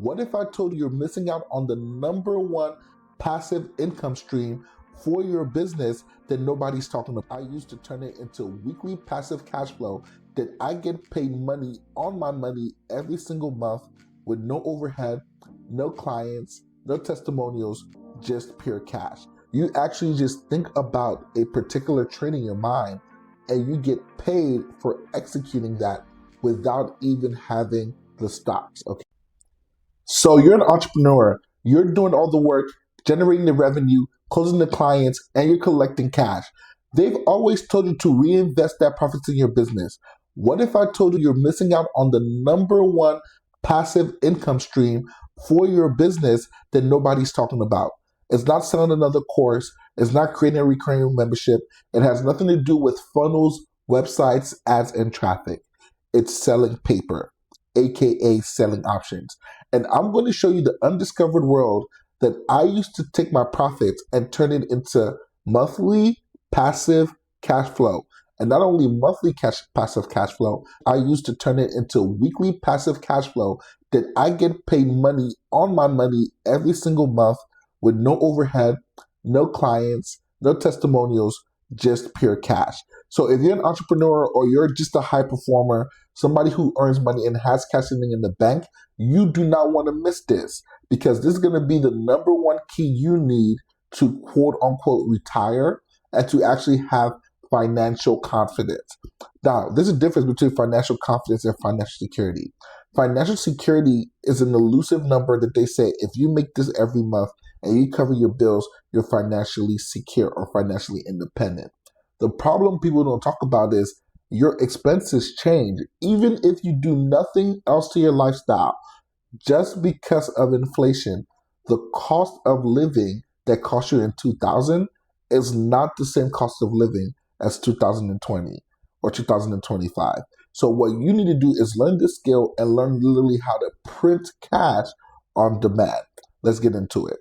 What if I told you you're missing out on the number one passive income stream for your business that nobody's talking about? I used to turn it into weekly passive cash flow that I get paid money on my money every single month with no overhead, no clients, no testimonials, just pure cash. You actually just think about a particular trade in your mind and you get paid for executing that without even having the stocks. Okay. So you're an entrepreneur, you're doing all the work, generating the revenue, closing the clients, and you're collecting cash. They've always told you to reinvest that profits in your business. What if I told you you're missing out on the number one passive income stream for your business that nobody's talking about? It's not selling another course, it's not creating a recurring membership, it has nothing to do with funnels, websites, ads, and traffic. It's selling paper, aka selling options. And I'm going to show you the undiscovered world that I used to take my profits and turn it into monthly passive cash flow. And not only monthly passive cash flow, I used to turn it into weekly passive cash flow that I get paid money on my money every single month with no overhead, no clients, no testimonials, just pure cash. So if you're an entrepreneur or you're just a high performer, somebody who earns money and has cash sitting in the bank, you do not want to miss this, because this is going to be the number one key you need to quote unquote retire and to actually have financial confidence. Now, there's a difference between financial confidence and financial security. Financial security is an elusive number that they say if you make this every month and you cover your bills, you're financially secure or financially independent. The problem people don't talk about is your expenses change. Even if you do nothing else to your lifestyle, just because of inflation, the cost of living that cost you in 2000 is not the same cost of living as 2020 or 2025. So what you need to do is learn this skill and learn literally how to print cash on demand. Let's get into it.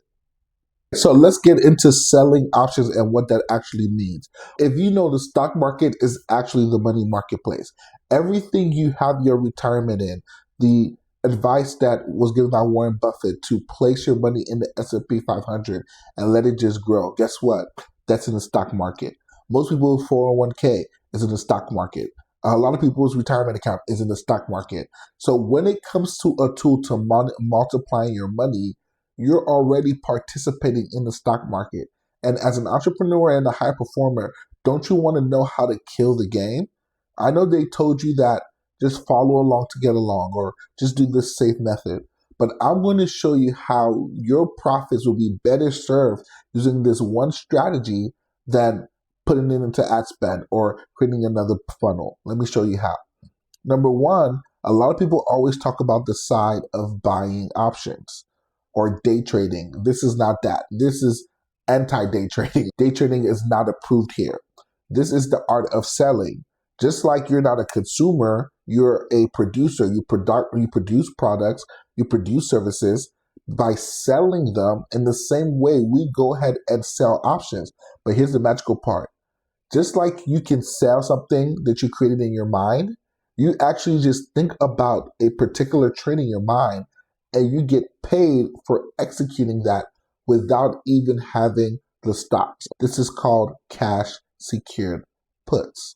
So let's get into selling options and what that actually means. If you know, the stock market is actually the money marketplace. Everything you have your retirement in, the advice that was given by Warren Buffett to place your money in the S&P 500 and let it just grow. Guess what? That's in the stock market. Most people's 401k is in the stock market. A lot of people's retirement account is in the stock market. So when it comes to a tool to multiplying your money, you're already participating in the stock market. And as an entrepreneur and a high performer, don't you want to know how to kill the game? I know they told you that just follow along to get along or just do this safe method. But I'm going to show you how your profits will be better served using this one strategy than putting it into ad spend or creating another funnel. Let me show you how. Number one, a lot of people always talk about the side of buying options or day trading. This is not that. This is anti-day trading. Day trading is not approved here. This is the art of selling. Just like you're not a consumer, you're a producer. You produce products, you produce services. By selling them in the same way, we go ahead and sell options. But here's the magical part. Just like you can sell something that you created in your mind, you actually just think about a particular trade in your mind and you get paid for executing that without even having the stocks. This is called cash secured puts.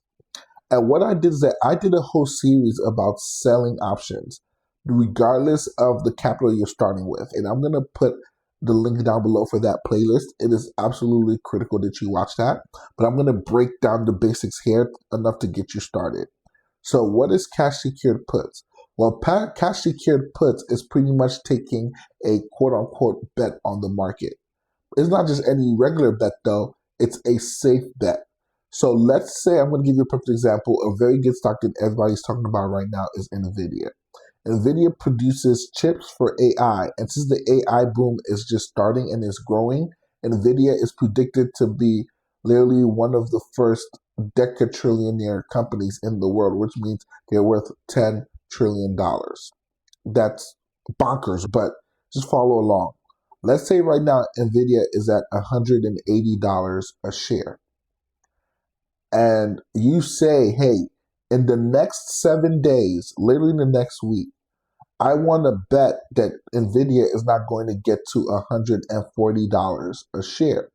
And what I did is that I did a whole series about selling options, regardless of the capital you're starting with. And I'm going to put the link down below for that playlist. It is absolutely critical that you watch that. But I'm going to break down the basics here enough to get you started. So what is cash secured puts? Well, cash secured puts is pretty much taking a quote-unquote bet on the market. It's not just any regular bet, though. It's a safe bet. So let's say, I'm going to give you a perfect example. A very good stock that everybody's talking about right now is NVIDIA. NVIDIA produces chips for AI. And since the AI boom is just starting and is growing, NVIDIA is predicted to be literally one of the first decatrillionaire companies in the world, which means they're worth $10 trillion. That's bonkers, but just follow along. Let's say right now NVIDIA is at $180 a share. And you say, hey, in the next 7 days, literally in the next week, I want to bet that Nvidia is not going to get to $140 a share.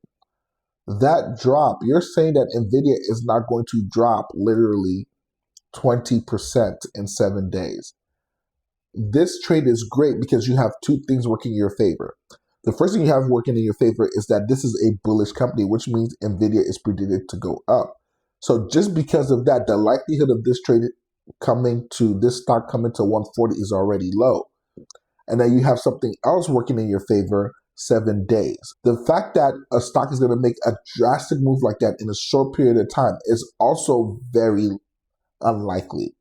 That drop, you're saying that Nvidia is not going to drop literally 20% in 7 days. This trade is great because you have two things working in your favor. The first thing you have working in your favor is that this is a bullish company, which means Nvidia is predicted to go up. So just because of that, the likelihood of this trade this stock coming to 140 is already low. And then you have something else working in your favor, 7 days. The fact that a stock is going to make a drastic move like that in a short period of time is also very unlikely.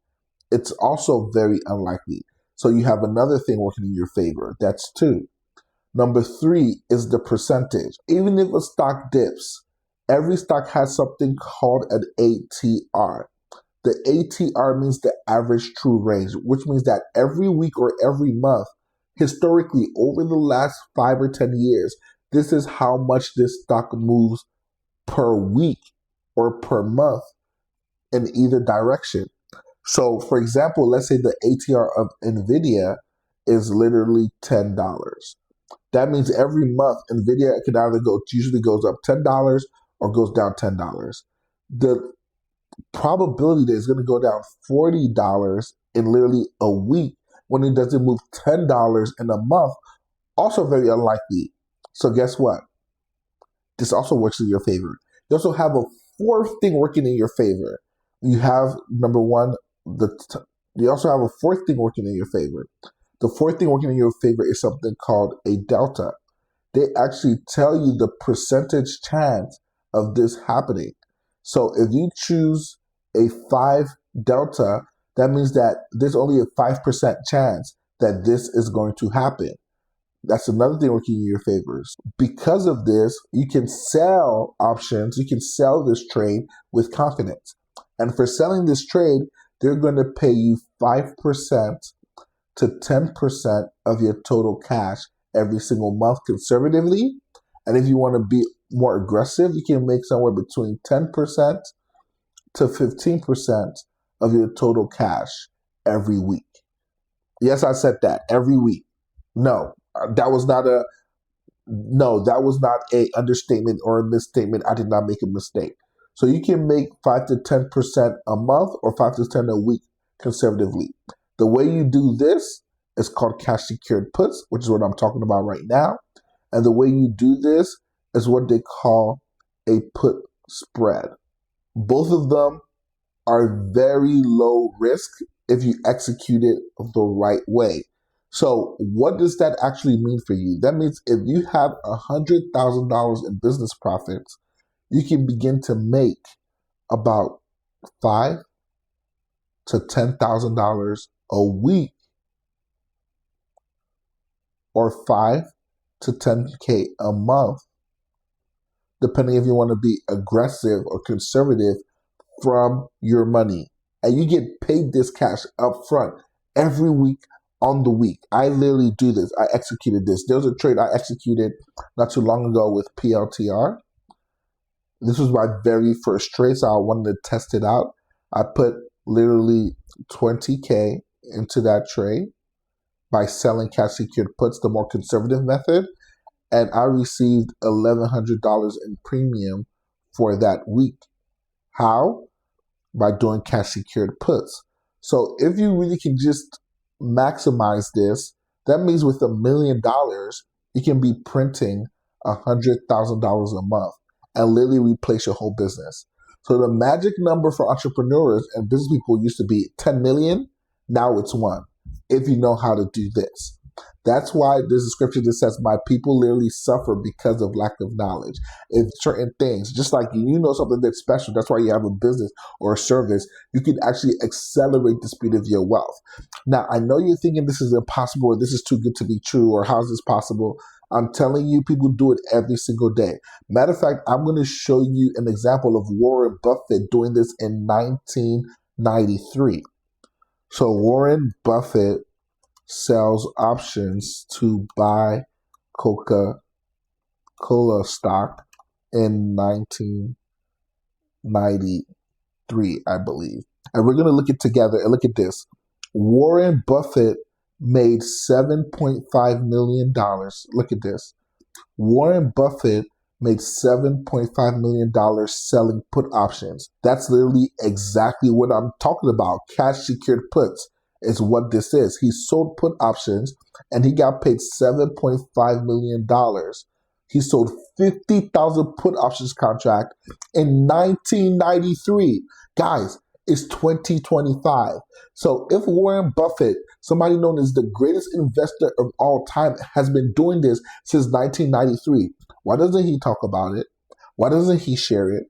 It's also very unlikely. So you have another thing working in your favor. That's two. Number three is the percentage. Even if a stock dips, every stock has something called an ATR. The ATR means the average true range, which means that every week or every month, historically, over the last 5 or 10 years, this is how much this stock moves per week or per month in either direction. So, for example, let's say the ATR of NVIDIA is literally $10. That means every month, NVIDIA usually goes up $10 or goes down $10. The probability that it's going to go down $40 in literally a week when it doesn't move $10 in a month, also very unlikely. So guess what? This also works in your favor. You also have a fourth thing working in your favor. You have, number one, you also have a fourth thing working in your favor. The fourth thing working in your favor is something called a delta. They actually tell you the percentage chance of this happening. So if you choose a 5 delta, that means that there's only a 5% chance that this is going to happen. That's another thing working in your favors. Because of this, you can sell options, you can sell this trade with confidence. And for selling this trade, they're going to pay you 5% to 10% of your total cash every single month conservatively. And if you want to be more aggressive, you can make somewhere between 10% to 15% of your total cash every week. Yes, I said that, every week. No, that was not a understatement or a misstatement. I did not make a mistake. So you can make 5 to 10% a month or 5 to 10 a week conservatively. The way you do this is called cash secured puts, which is what I'm talking about right now. And the way you do this is what they call a put spread. Both of them are very low risk if you execute it the right way. So what does that actually mean for you? That means if you have $100,000 in business profits, you can begin to make about $5,000 to $10,000 a week, or 5 to 10K a month, depending if you want to be aggressive or conservative from your money. And you get paid this cash up front every week on the week. I literally do this. I executed this. There was a trade I executed not too long ago with PLTR. This was my very first trade, so I wanted to test it out. I put literally 20K into that trade by selling cash secured puts, the more conservative method, and I received $1,100 in premium for that week. How? By doing cash secured puts. So if you really can just maximize this, that means with $1 million, you can be printing $100,000 a month and literally replace your whole business. So the magic number for entrepreneurs and business people used to be 10 million. Now it's 1, if you know how to do this. That's why there's a scripture that says, my people literally suffer because of lack of knowledge. If certain things, just like you know something that's special, that's why you have a business or a service, you can actually accelerate the speed of your wealth. Now, I know you're thinking this is impossible, or this is too good to be true, or how is this possible? I'm telling you, people do it every single day. Matter of fact, I'm going to show you an example of Warren Buffett doing this in 1993. So Warren Buffett sells options to buy Coca-Cola stock in 1993, I believe. And we're going to look at together and look at this. Warren Buffett made $7.5 million. Look at this. Warren Buffett made $7.5 million selling put options. That's literally exactly what I'm talking about. Cash secured puts is what this is. He sold put options and he got paid $7.5 million. He sold 50,000 put options contract in 1993. Guys, it's 2025. So if Warren Buffett, somebody known as the greatest investor of all time, has been doing this since 1993, why doesn't he talk about it? Why doesn't he share it?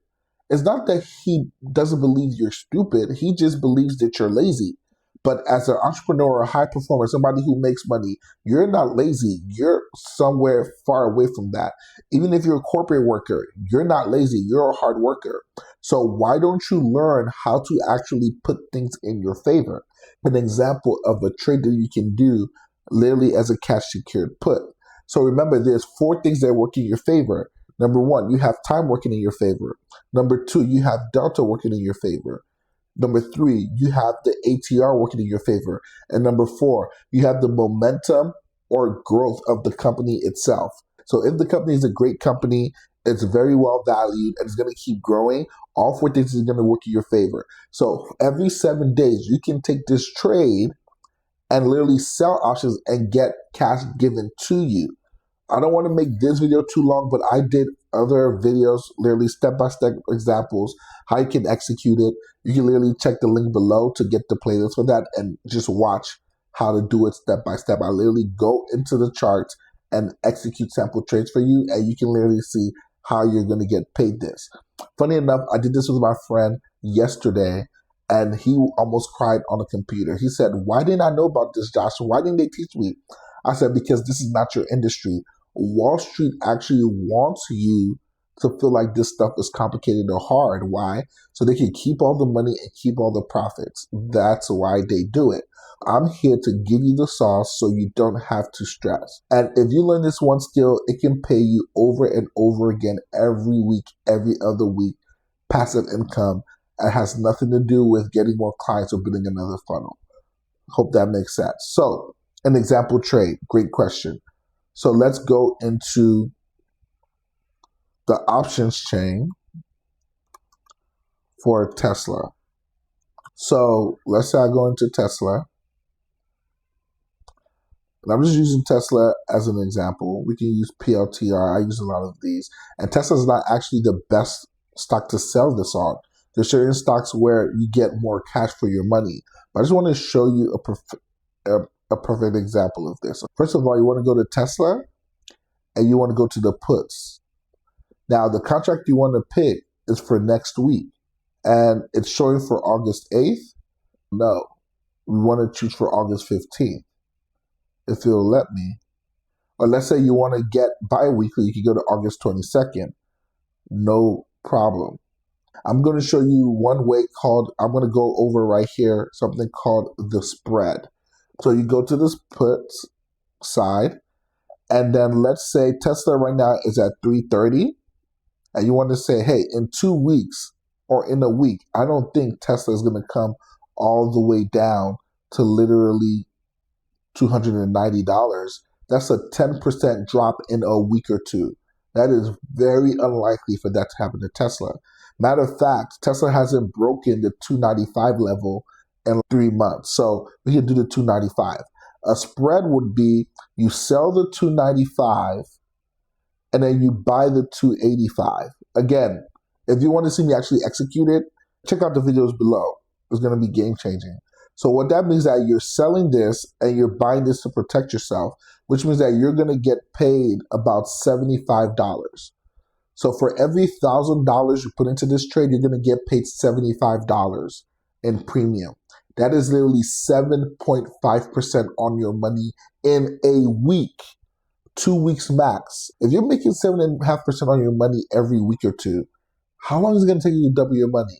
It's not that he doesn't believe you're stupid. He just believes that you're lazy. But as an entrepreneur, a high performer, somebody who makes money, you're not lazy. You're somewhere far away from that. Even if you're a corporate worker, you're not lazy. You're a hard worker. So why don't you learn how to actually put things in your favor? An example of a trade that you can do literally as a cash secured put. So remember, there's 4 things that work in your favor. Number 1, you have time working in your favor. Number 2, you have delta working in your favor. Number 3, you have the ATR working in your favor. And number 4, you have the momentum or growth of the company itself. So if the company is a great company, it's very well valued, and it's going to keep growing, all 4 things are going to work in your favor. So every 7 days, you can take this trade and literally sell options and get cash given to you. I don't want to make this video too long, but I did other videos, literally step-by-step examples, how you can execute it. You can literally check the link below to get the playlist for that and just watch how to do it step-by-step. I literally go into the charts and execute sample trades for you, and you can literally see how you're going to get paid this. Funny enough, I did this with my friend yesterday, and he almost cried on the computer. He said, "Why didn't I know about this, Josh? Why didn't they teach me?" I said, "Because this is not your industry. Wall Street actually wants you to feel like this stuff is complicated or hard. Why? So they can keep all the money and keep all the profits. That's why they do it. I'm here to give you the sauce so you don't have to stress. And if you learn this one skill, it can pay you over and over again every week, every other week. Passive income. It has nothing to do with getting more clients or building another funnel. Hope that makes sense. So, an example trade. Great question. So let's go into the options chain for Tesla. So let's say I go into Tesla. And I'm just using Tesla as an example. We can use PLTR. I use a lot of these. And Tesla is not actually the best stock to sell this on. There's certain stocks where you get more cash for your money. But I just want to show you a perfect example of this. First of all, you want to go to Tesla and you want to go to the puts. Now, the contract you want to pick is for next week, and it's showing for August 8th. No, we want to choose for August 15th, if it'll let me. Or let's say you want to get bi-weekly, you can go to August 22nd. No problem. I'm going to show you one way called, I'm going to go over right here, something called the spread. So you go to this puts side, and then let's say Tesla right now is at 330, and you want to say, hey, in 2 weeks or in a week, I don't think Tesla is going to come all the way down to literally $290. That's a 10% drop in a week or two. That is very unlikely for that to happen to Tesla. Matter of fact, Tesla hasn't broken the 295 level in 3 months. So we can do the 295. A spread would be you sell the 295 and then you buy the 285. Again, if you want to see me actually execute it, check out the videos below. It's going to be game changing. So what that means is that you're selling this and you're buying this to protect yourself, which means that you're going to get paid about $75. So for every $1,000 you put into this trade, you're going to get paid $75 in premium. That is literally 7.5% on your money in a week, 2 weeks max. If you're making 7.5% on your money every week or two, how long is it going to take you to double your money?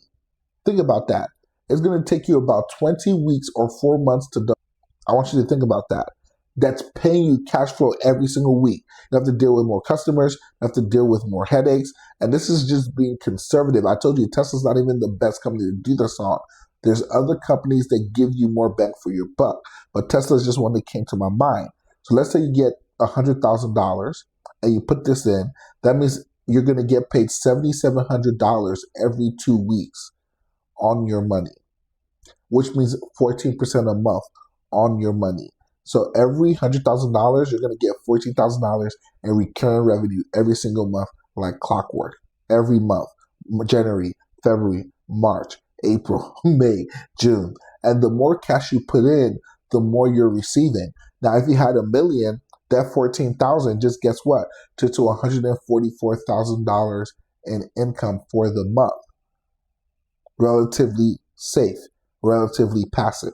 Think about that. It's going to take you about 20 weeks or 4 months to double. I want you to think about that. That's paying you cash flow every single week. You have to deal with more customers, you have to deal with more headaches, and this is just being conservative. I told you, Tesla's not even the best company to do this on. There's other companies that give you more bang for your buck, but Tesla is just one that came to my mind. So let's say you get $100,000 and you put this in. That means you're going to get paid $7,700 every 2 weeks on your money, which means 14% a month on your money. So every $100,000, you're going to get $14,000 in recurring revenue every single month, like clockwork. Every month, January, February, March, April, May, June. And the more cash you put in, the more you're receiving. Now, if you had $1 million, that 14,000 just guess what? To $144,000 in income for the month. Relatively safe, relatively passive.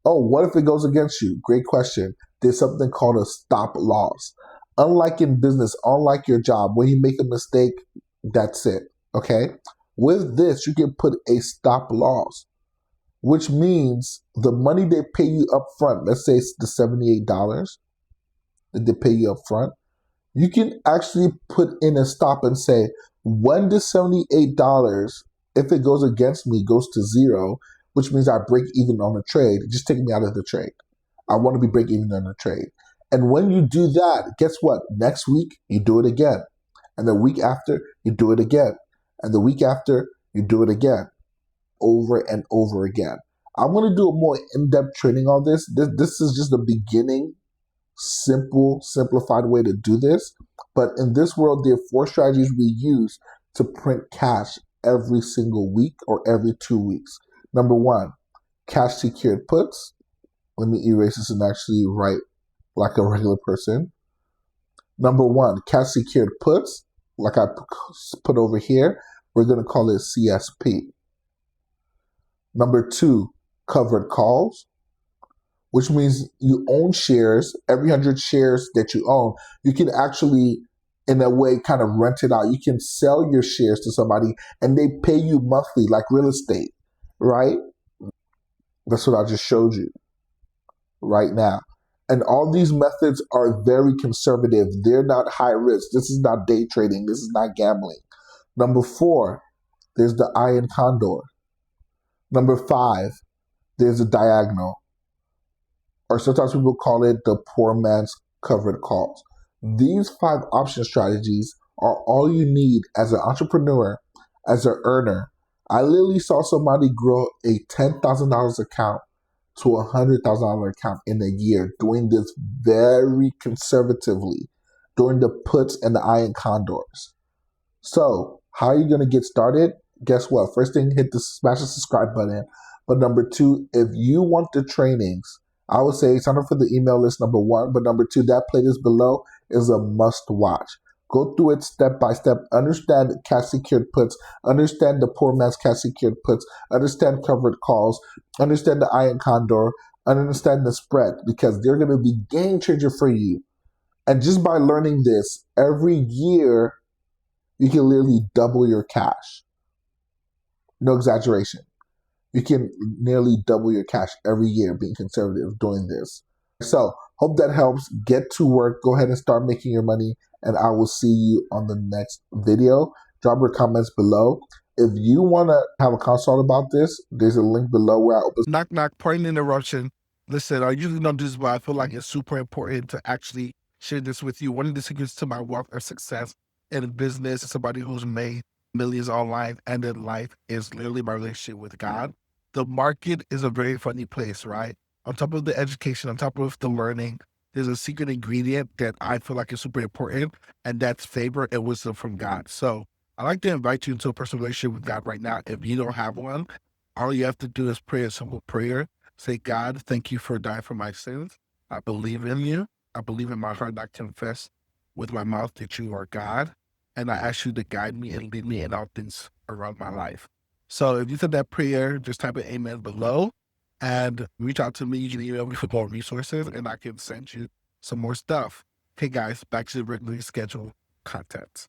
Oh, what if it goes against you? Great question. There's something called a stop loss. Unlike in business, unlike your job, when you make a mistake, that's it. Okay? With this, you can put a stop loss, which means the money they pay you up front, let's say it's the $78 that they pay you up front, you can actually put in a stop and say, when this $78, if it goes against me, goes to zero, which means I break even on the trade, just take me out of the trade. I want to be break even on the trade. And when you do that, guess what? Next week, you do it again. And the week after, you do it again. And the week after, you do it again. Over and over again. I'm going to do a more in-depth training on this. This is just the beginning, simple, simplified way to do this. But in this world, there are 4 strategies we use to print cash every single week or every 2 weeks. Number 1, cash secured puts. Let me erase this and actually write like a regular person. Number 1, cash secured puts, like I put over here. We're going to call it CSP. Number 2, covered calls, which means you own shares. Every 100 shares that you own, you can actually, in a way, kind of rent it out. You can sell your shares to somebody and they pay you monthly, like real estate, right? That's what I just showed you right now. And all these methods are very conservative. They're not high risk. This is not day trading. This is not gambling. Number 4, there's the iron condor. Number 5, there's a diagonal. Or sometimes people call it the poor man's covered calls. These 5 option strategies are all you need as an entrepreneur, as an earner. I literally saw somebody grow a $10,000 account to a $100,000 account in a year, doing this very conservatively, doing the puts and the iron condors. So, how are you going to get started? Guess what? First thing, smash the subscribe button. But number 2, if you want the trainings, I would say sign up for the email list, number 1. But number 2, that playlist below is a must watch. Go through it step by step. Understand cash secured puts. Understand the poor man's cash secured puts. Understand covered calls. Understand the iron condor. Understand the spread, because they're going to be game changer for you. And just by learning this, every year, you can literally double your cash. No exaggeration. You can nearly double your cash every year being conservative doing this. So, hope that helps. Get to work. Go ahead and start making your money. And I will see you on the next video. Drop your comments below. If you want to have a consult about this, there's a link below where I open. Knock, knock, point interruption. Listen, I usually don't do this, but I feel like it's super important to actually share this with you. One of the secrets to my wealth or success in business, somebody who's made millions online and in life, is literally my relationship with God. The market is a very funny place, right? On top of the education, on top of the learning, there's a secret ingredient that I feel like is super important, and that's favor and wisdom from God. So I'd like to invite you into a personal relationship with God right now. If you don't have one, all you have to do is pray a simple prayer. Say, God, thank you for dying for my sins. I believe in you. I believe in my heart and I confess with my mouth that you are God. And I ask you to guide me and lead me in all things around my life. So if you said that prayer, just type an amen below and reach out to me. You can email me for more resources and I can send you some more stuff. Okay, guys, back to the regularly scheduled content.